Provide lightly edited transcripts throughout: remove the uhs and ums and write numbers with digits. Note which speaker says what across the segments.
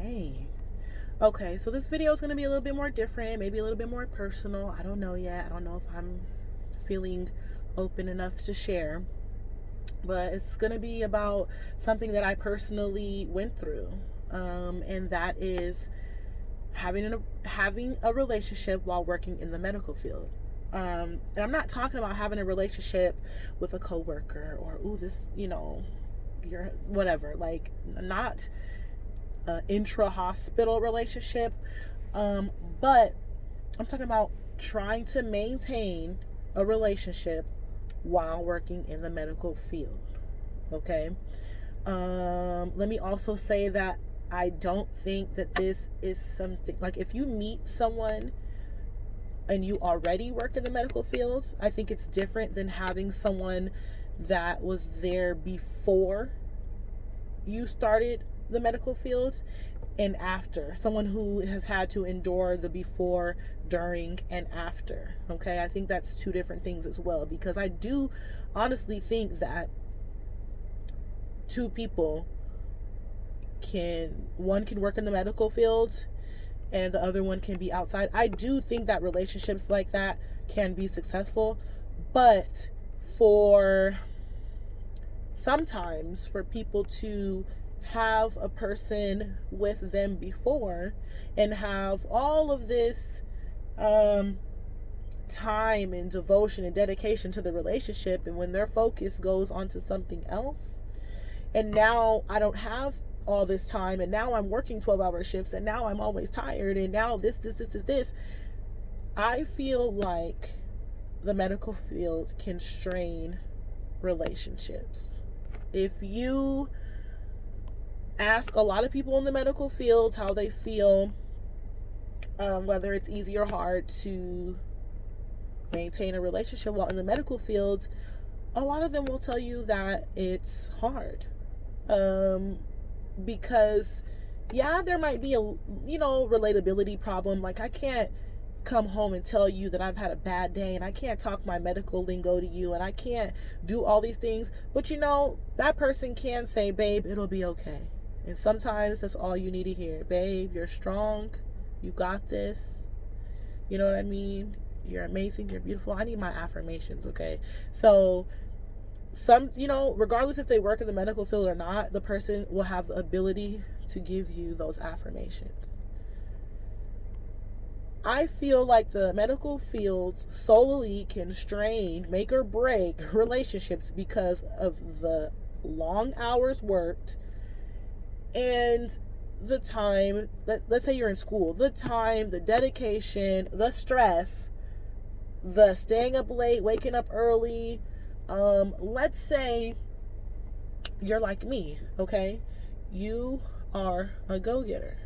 Speaker 1: Hey. Okay, so this video is going to be a little bit more different, maybe a little bit more personal. I don't know yet. I don't know if I'm feeling open enough to share, but it's going to be about something that I personally went through. And that is having a relationship while working in the medical field. And I'm not talking about having a relationship with a coworker or, ooh, this, you're whatever. Like, not intra-hospital relationship, but I'm talking about trying to maintain a relationship while working in the medical field. Okay. Let me also say that I don't think that this is something like, if you meet someone and you already work in the medical field, I think it's different than having someone that was there before you started the medical field and after. Someone who has had to endure the before, during, and after. Okay, I think that's two different things as well, because I do honestly think that two people one can work in the medical field and the other one can be outside. I do think that relationships like that can be successful, but for sometimes for people to have a person with them before and have all of this time and devotion and dedication to the relationship, and when their focus goes onto something else, and now I don't have all this time, and now I'm working 12-hour shifts, and now I'm always tired, and now this, I feel like the medical field can strain relationships. If you ask a lot of people in the medical field how they feel, whether it's easy or hard to maintain a relationship while in the medical field, a lot of them will tell you that it's hard. Because yeah, there might be a relatability problem. Like, I can't come home and tell you that I've had a bad day, and I can't talk my medical lingo to you, and I can't do all these things, but that person can say, babe, it'll be okay. And sometimes that's all you need to hear. Babe, you're strong, you got this, you know what I mean, you're amazing, you're beautiful. I need my affirmations. Okay, so regardless if they work in the medical field or not, the person will have the ability to give you those affirmations. I feel like the medical field solely can strain, make or break relationships because of the long hours worked and the time. Let's say you're in school, the time, the dedication, the stress, the staying up late, waking up early. Let's say you're like me, okay? You are a go-getter.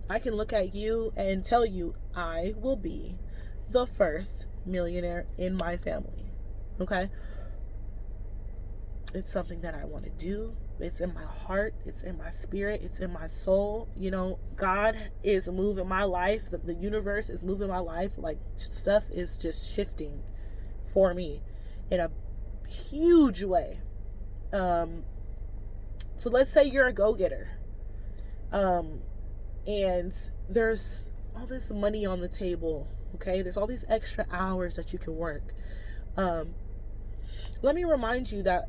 Speaker 1: I can look at you and tell you I will be the first millionaire in my family. Okay? It's something that I want to do. It's in my heart. It's in my spirit. It's in my soul. God is moving my life. The universe is moving my life. Like, stuff is just shifting for me in a huge way. So let's say you're a go-getter. And there's all this money on the table, okay? There's all these extra hours that you can work. Let me remind you that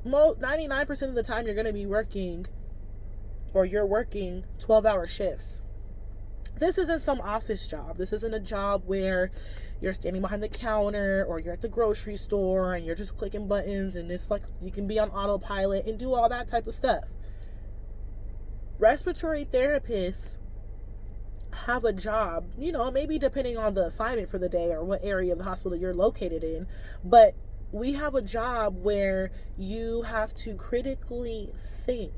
Speaker 1: 99% of the time you're going to be working, or you're working 12-hour shifts. This isn't some office job. This isn't a job where you're standing behind the counter or you're at the grocery store and you're just clicking buttons and it's like you can be on autopilot and do all that type of stuff. Respiratory therapists have a job, maybe depending on the assignment for the day or what area of the hospital you're located in, but we have a job where you have to critically think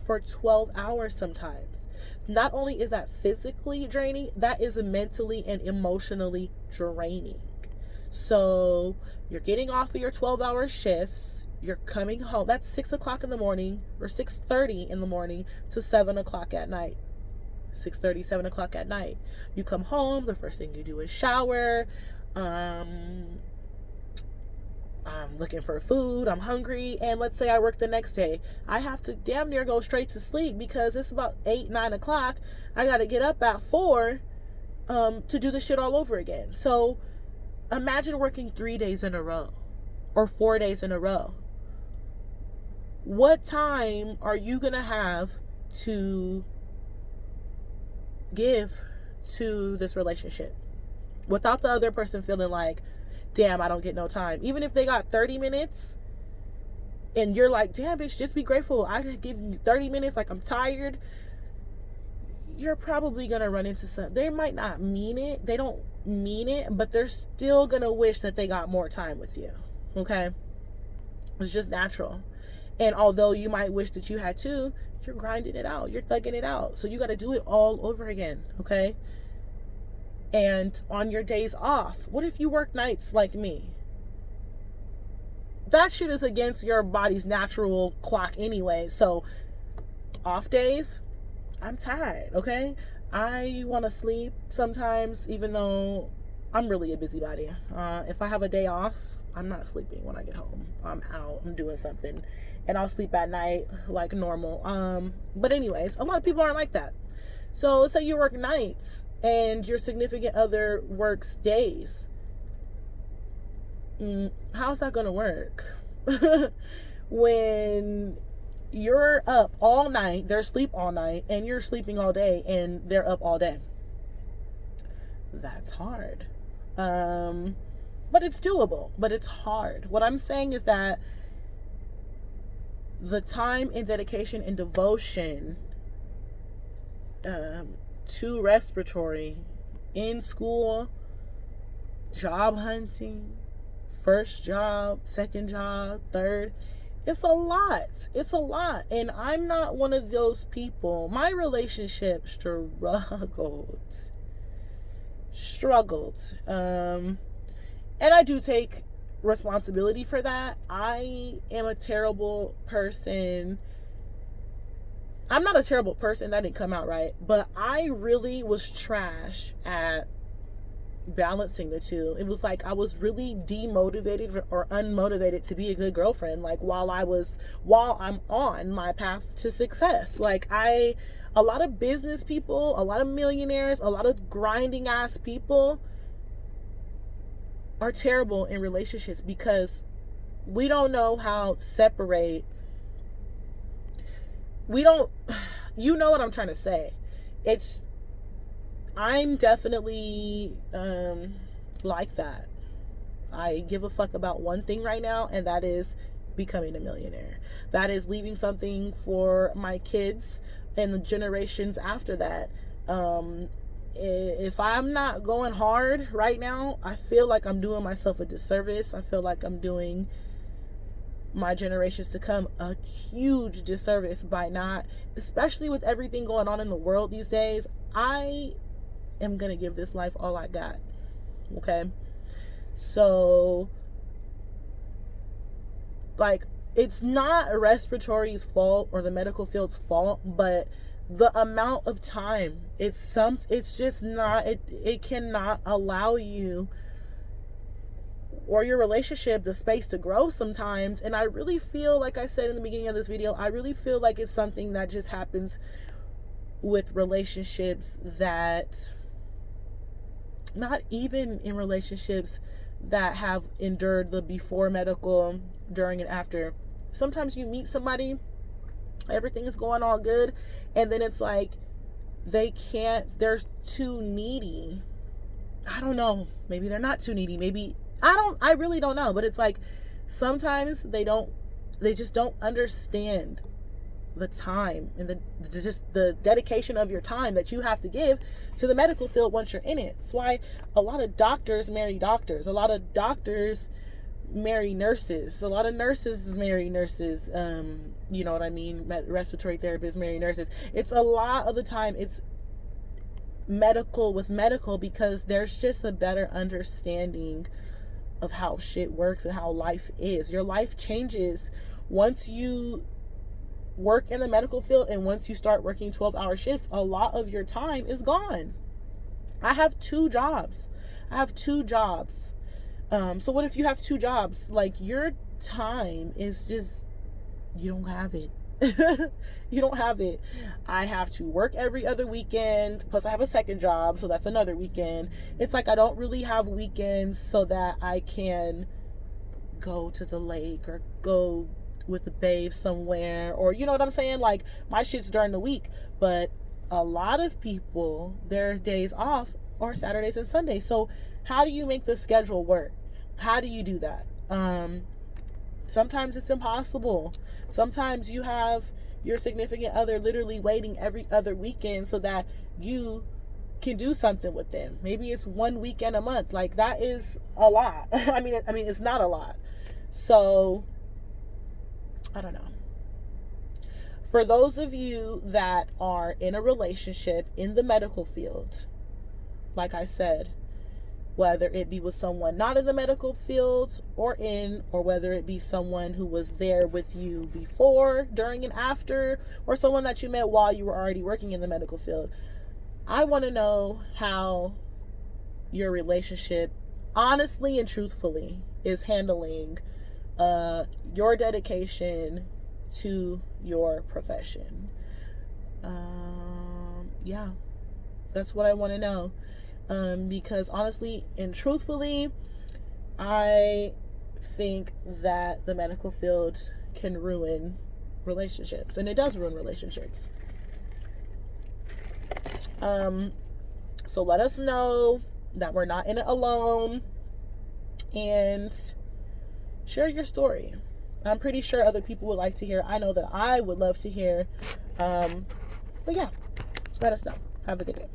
Speaker 1: for 12 hours sometimes. Not only is that physically draining, that is mentally and emotionally draining. So you're getting off of your 12-hour shifts, you're coming home. That's 6 o'clock in the morning, or 6:30 in the morning to 7 o'clock at night. 6:30, 7 o'clock at night. You come home, the first thing you do is shower. I'm looking for food, I'm hungry, and let's say I work the next day. I have to damn near go straight to sleep because it's about 8, 9 o'clock. I got to get up at 4 to do the shit all over again. So imagine working 3 days in a row or 4 days in a row. What time are you going to have to give to this relationship without the other person feeling like, damn, I don't get no time? Even if they got 30 minutes and you're like, damn, bitch, just be grateful. I could give you 30 minutes. Like, I'm tired. You're probably going to run into some. They might not mean it. They don't mean it, but they're still going to wish that they got more time with you. Okay? It's just natural. And although you might wish that you had to, you're grinding it out. You're thugging it out. So you got to do it all over again. Okay? And on your days off, what if you work nights like me? That shit is against your body's natural clock anyway. So off days, I'm tired, okay? I want to sleep sometimes, even though I'm really a busybody. If I have a day off, I'm not sleeping when I get home. I'm out, I'm doing something, and I'll sleep at night like normal. But anyways, a lot of people aren't like that. So say you work nights and your significant other works days. How's that gonna work? When you're up all night, they're asleep all night, and you're sleeping all day, and they're up all day. That's hard. But it's doable, but it's hard. What I'm saying is that the time and dedication and devotion to respiratory in school, job hunting, first job, second job, third, it's a lot. It's a lot. And I'm not one of those people. My relationship struggled. And I do take responsibility for that. I am a terrible person. I'm not a terrible person. That didn't come out right. But I really was trash at balancing the two. It was like I was really demotivated or unmotivated to be a good girlfriend, like while I'm on my path to success. Like a lot of business people, a lot of millionaires, a lot of grinding ass people are terrible in relationships because we don't know how to separate. You know what I'm trying to say. I'm definitely like that. I give a fuck about one thing right now, and that is becoming a millionaire. That is leaving something for my kids and the generations after that. If I'm not going hard right now, I feel like I'm doing myself a disservice. I feel like I'm doing my generations to come a huge disservice by not, especially with everything going on in the world these days. I am gonna give this life all I got. Okay? So, like, it's not respiratory's fault or the medical field's fault, but the amount of time, it's just not, it cannot allow you or your relationship the space to grow sometimes. And I really feel, like I said in the beginning of this video, I really feel like it's something that just happens with relationships that, not even in relationships that have endured the before medical, during and after. Sometimes you meet somebody, everything is going all good, and then it's like they're too needy. I don't know, maybe they're not too needy, maybe I really don't know, but it's like sometimes they just don't understand the time and the dedication of your time that you have to give to the medical field once you're in it. That's why a lot of doctors marry doctors, a lot of doctors marry nurses, a lot of nurses marry nurses, you know what I mean, respiratory therapists marry nurses. It's a lot of the time it's medical with medical, because there's just a better understanding of how shit works and how life is. Your life changes once you work in the medical field, and once you start working 12-hour shifts, a lot of your time is gone. I have two jobs. So what if you have 2 jobs? Like, your time is just, you don't have it. You don't have it. I have to work every other weekend, plus I have a second job, so that's another weekend. It's like I don't really have weekends so that I can go to the lake or go with the babe somewhere, or you know what I'm saying? Like, my shit's during the week, but a lot of people, their days off are Saturdays and Sundays. So how do you make the schedule work? How do you do that? Sometimes it's impossible. Sometimes you have your significant other literally waiting every other weekend so that you can do something with them. Maybe it's 1 weekend a month. Like, that is a lot. I mean, it's not a lot. So, I don't know. For those of you that are in a relationship in the medical field, like I said, whether it be with someone not in the medical field or whether it be someone who was there with you before, during, and after, or someone that you met while you were already working in the medical field, I want to know how your relationship, honestly and truthfully, is handling your dedication to your profession. Yeah, that's what I want to know. Because honestly and truthfully, I think that the medical field can ruin relationships, and it does ruin relationships. So let us know that we're not in it alone, and share your story. I'm pretty sure other people would like to hear. I know that I would love to hear. But yeah, let us know. Have a good day.